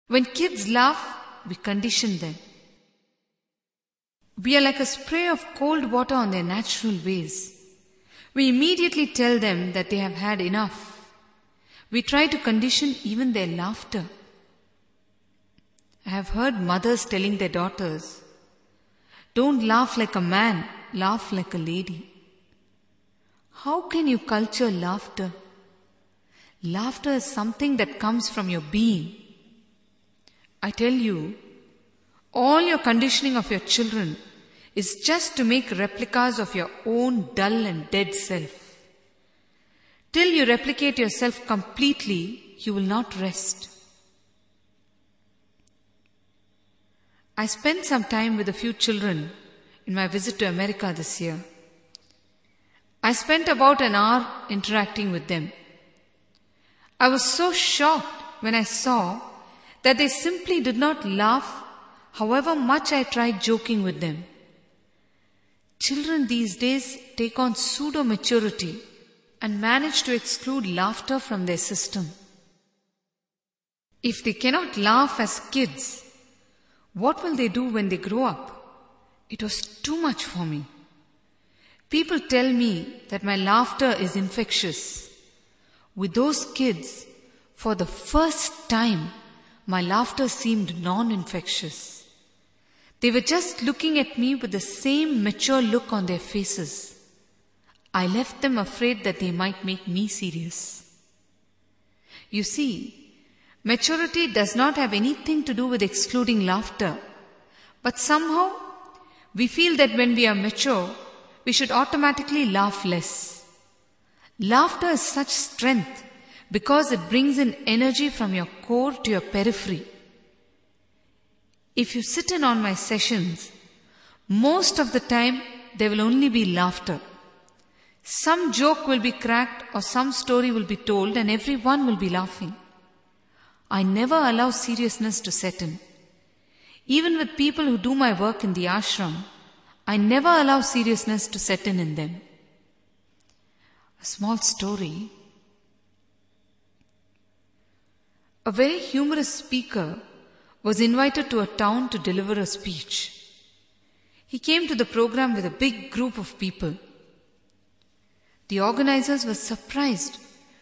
When kids laugh, we condition them. We are like a spray of cold water on their natural ways. We immediately tell them that they have had enough. We try to condition even their laughter. I have heard mothers telling their daughters, "Don't laugh like a man, laugh like a lady." How can you culture laughter? Laughter is something that comes from your being. I tell you, all your conditioning of your children is just to make replicas of your own dull and dead self. Till you replicate yourself completely, you will not rest. I spent some time with a few children in my visit to America this year. I spent about an hour interacting with them. I was so shocked when I saw that they simply did not laugh, however much I tried joking with them. Children these days take on pseudo-maturity and manage to exclude laughter from their system. If they cannot laugh as kids, what will they do when they grow up? It was too much for me. People tell me that my laughter is infectious. With those kids, for the first time, my laughter seemed non-infectious. They were just looking at me with the same mature look on their faces. I left them afraid that they might make me serious. You see, maturity does not have anything to do with excluding laughter, but somehow we feel that when we are mature, we should automatically laugh less. Laughter is such strength because it brings in energy from your core to your periphery. If you sit in on my sessions, most of the time there will only be laughter. Some joke will be cracked or some story will be told and everyone will be laughing. I never allow seriousness to set in. Even with people who do my work in the ashram, I never allow seriousness to set in them. A small story. A very humorous speaker was invited to a town to deliver a speech. He came to the program with a big group of people. The organizers were surprised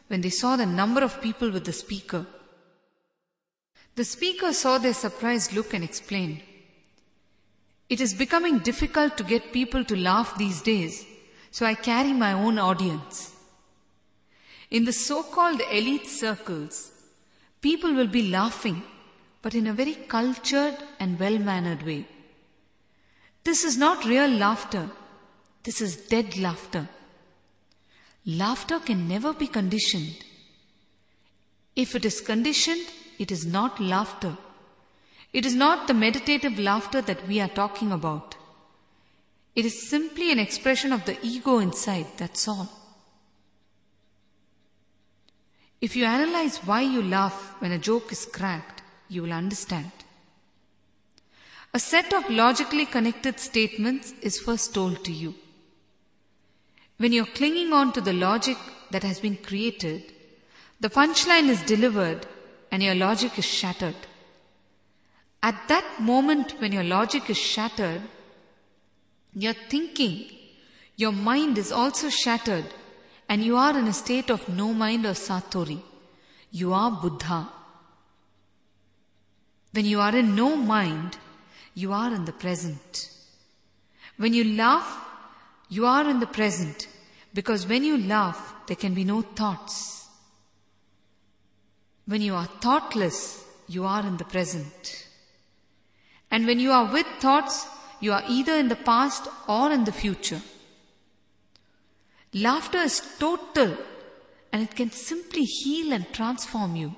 when they saw the number of people with the speaker. The speaker saw their surprised look and explained, "It is becoming difficult to get people to laugh these days, so I carry my own audience. In the so-called elite circles, people will be laughing, but in a very cultured and well-mannered way. This is not real laughter. This is dead laughter. Laughter can never be conditioned. If it is conditioned, it is not laughter. It is not the meditative laughter that we are talking about. It is simply an expression of the ego inside, that's all." If you analyze why you laugh when a joke is cracked, you will understand. A set of logically connected statements is first told to you. When you're clinging on to the logic that has been created, the punchline is delivered and your logic is shattered. At that moment when your logic is shattered, your thinking, your mind is also shattered and you are in a state of no mind or satori. You are Buddha. When you are in no mind, you are in the present. When you laugh, you are in the present, because when you laugh, there can be no thoughts. When you are thoughtless, you are in the present. And when you are with thoughts, you are either in the past or in the future. Laughter is total and it can simply heal and transform you.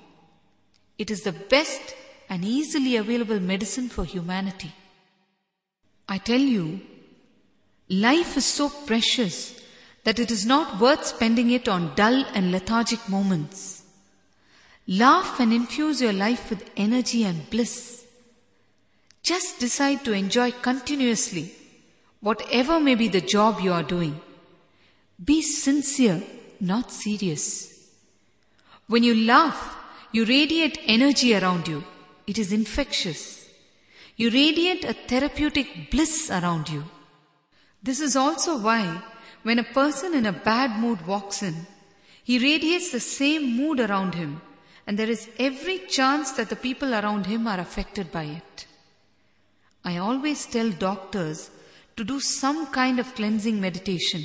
It is the best and easily available medicine for humanity. I tell you, life is so precious that it is not worth spending it on dull and lethargic moments. Laugh and infuse your life with energy and bliss. Just decide to enjoy continuously, whatever may be the job you are doing. Be sincere, not serious. When you laugh, you radiate energy around you. It is infectious. You radiate a therapeutic bliss around you. This is also why when a person in a bad mood walks in, he radiates the same mood around him, and there is every chance that the people around him are affected by it. I always tell doctors to do some kind of cleansing meditation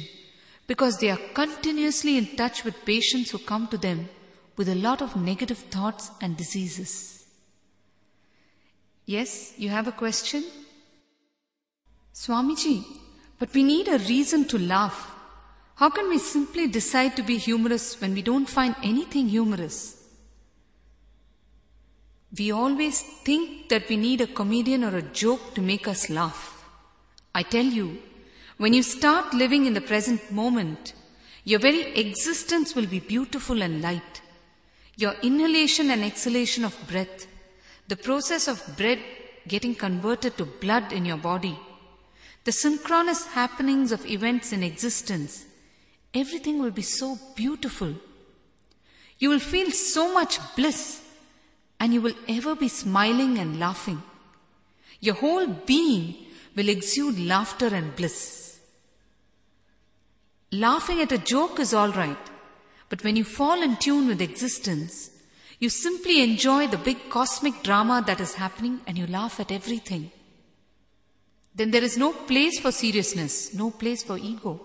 because they are continuously in touch with patients who come to them with a lot of negative thoughts and diseases. Yes, you have a question? Swamiji, but we need a reason to laugh. How can we simply decide to be humorous when we don't find anything humorous? We always think that we need a comedian or a joke to make us laugh. I tell you, when you start living in the present moment, your very existence will be beautiful and light. Your inhalation and exhalation of breath, the process of breath getting converted to blood in your body, the synchronous happenings of events in existence, everything will be so beautiful. You will feel so much bliss, and you will ever be smiling and laughing. Your whole being will exude laughter and bliss. Laughing at a joke is all right, but when you fall in tune with existence, you simply enjoy the big cosmic drama that is happening and you laugh at everything. Then there is no place for seriousness, no place for ego.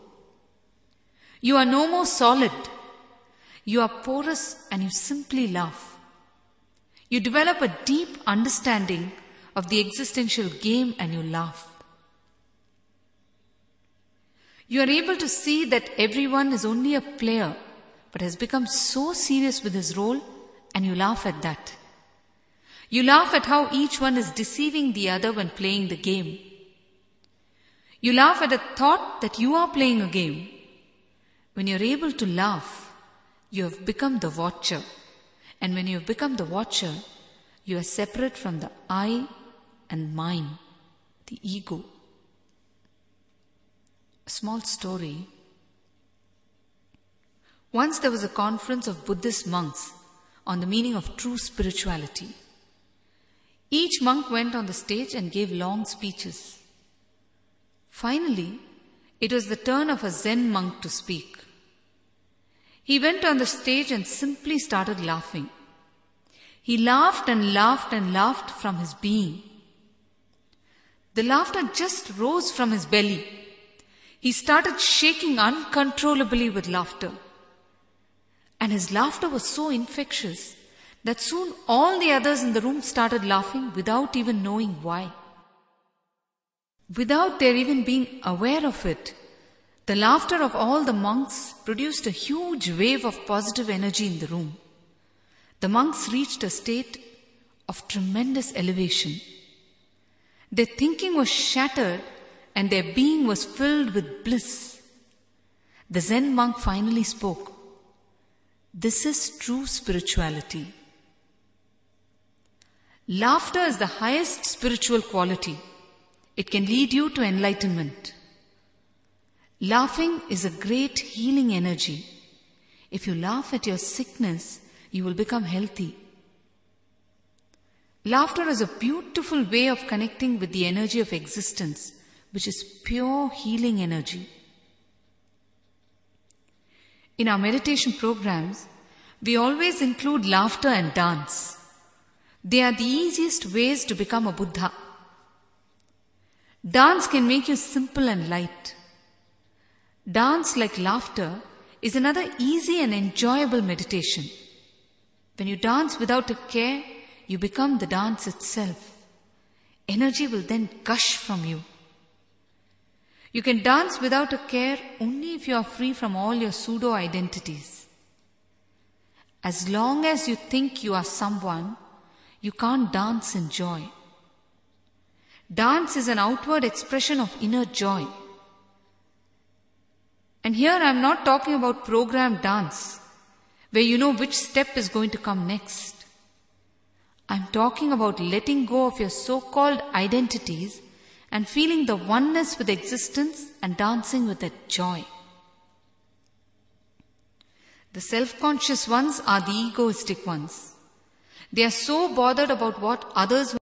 You are no more solid. You are porous and you simply laugh. You develop a deep understanding of the existential game and you laugh. You are able to see that everyone is only a player but has become so serious with his role, and you laugh at that. You laugh at how each one is deceiving the other when playing the game. You laugh at the thought that you are playing a game. When you are able to laugh, you have become the watcher. And when you have become the watcher, you are separate from the I and mine, the ego. A small story. Once there was a conference of Buddhist monks on the meaning of true spirituality. Each monk went on the stage and gave long speeches. Finally, it was the turn of a Zen monk to speak. He went on the stage and simply started laughing. He laughed and laughed and laughed from his being. The laughter just rose from his belly. He started shaking uncontrollably with laughter. And his laughter was so infectious that soon all the others in the room started laughing without even knowing why. Without their even being aware of it, the laughter of all the monks produced a huge wave of positive energy in the room. The monks reached a state of tremendous elevation. Their thinking was shattered and their being was filled with bliss. The Zen monk finally spoke. This is true spirituality. Laughter is the highest spiritual quality. It can lead you to enlightenment. Laughing is a great healing energy. If you laugh at your sickness, you will become healthy. Laughter is a beautiful way of connecting with the energy of existence, which is pure healing energy. In our meditation programs, we always include laughter and dance. They are the easiest ways to become a Buddha. Dance can make you simple and light. Dance, like laughter, is another easy and enjoyable meditation. When you dance without a care, you become the dance itself. Energy will then gush from you. You can dance without a care only if you are free from all your pseudo-identities. As long as you think you are someone, you can't dance in joy. Dance is an outward expression of inner joy. And here I am not talking about programmed dance, where you know which step is going to come next. I am talking about letting go of your so-called identities and feeling the oneness with existence and dancing with that joy. The self-conscious ones are the egoistic ones. They are so bothered about what others